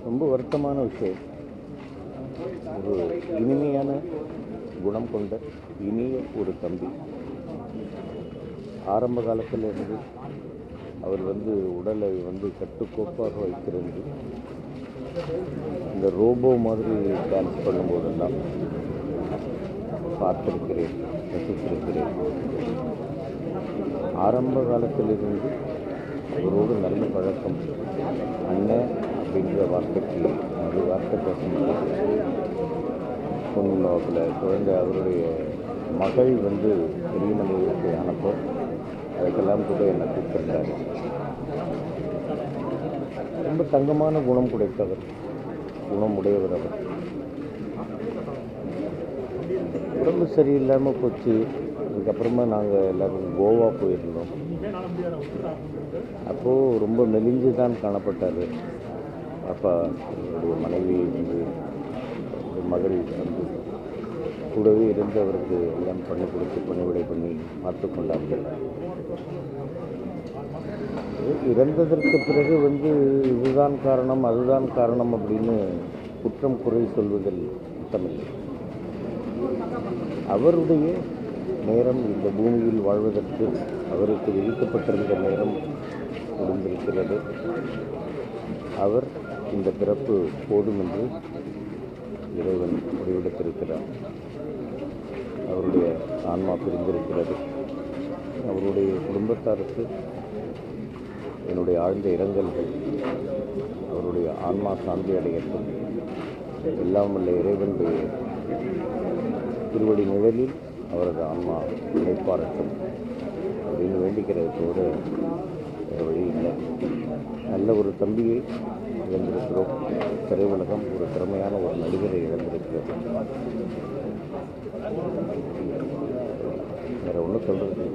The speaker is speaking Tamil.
ரொம்ப வருத்தமான விஷயம். ஒரு இனிமையான குணம் கொண்ட இனிய ஒரு தம்பி. ஆரம்ப காலத்திலிருந்து அவர் உடலை கட்டுக்கோப்பாக வைத்திருந்து இந்த ரோபோ மாதிரி டான்ஸ் பண்ணும்போதெல்லாம் பார்த்திருக்கிறேன், ரசித்திருக்கிறேன். ஆரம்ப காலத்திலிருந்து அவரோடு நல்ல பழக்கம். அண்ணன் அப்படிங்கிற வார்த்தைக்கு அது வார்த்தை பேச முடியாது. பொண்ணு குழந்தை அவருடைய மகள் திருமணத்துக்கு அனுப்ப அதுக்கெல்லாம் கூட என்னை கூப்பிட்டுருந்தாரு. ரொம்ப தங்கமான குணம் குடைத்தவர், குணமுடையவர் அவர். உடம்பு சரியில்லாமல் போச்சு. அதுக்கப்புறமா நாங்கள் எல்லோரும் கோவா போயிருந்தோம். அப்போது ரொம்ப மெலிஞ்சு தான் காணப்பட்டார். அப்பா என்னுடைய மனைவி மகள் கூடவே இருந்து அவருக்கு எல்லாம் பண்ணி கொடுத்து பணிவிடை பண்ணி பார்த்து கொண்டார்கள். இறந்ததற்கு பிறகு இதுதான் காரணம் அதுதான் காரணம் அப்படின்னு குற்றம் குறை சொல்வதில் அர்த்தமில்லை. அவருடைய நேரம் இந்த பூமியில் வாழ்வதற்கு அவருக்கு விதிக்கப்பட்டிருந்த நேரம் முடிந்திருக்கிறது. அவர் இந்த பிறப்பு போதும் என்று இறைவன் முடிவெடுத்திருக்கிறார். அவருடைய ஆன்மா பிரிந்திருக்கிறது. அவருடைய குடும்பத்தாருக்கு என்னுடைய ஆழ்ந்த இரங்கல்கள். அவருடைய ஆன்மா சாந்தி அடையட்டும். எல்லாம் வல்ல இறைவனுடைய திருவடி நிழலில் அவரது ஆன்மா இணைப்பாரட்டும் அப்படின்னு வேண்டிக்கிறதோடு வழி இல்லை. நல்ல ஒரு தம்பியை இழந்திருக்கிறோம். திரையுலகம் ஒரு திறமையான ஒரு நடிகரை இழந்திருக்கிறது. வேறு ஒன்றும் சொல்கிறது.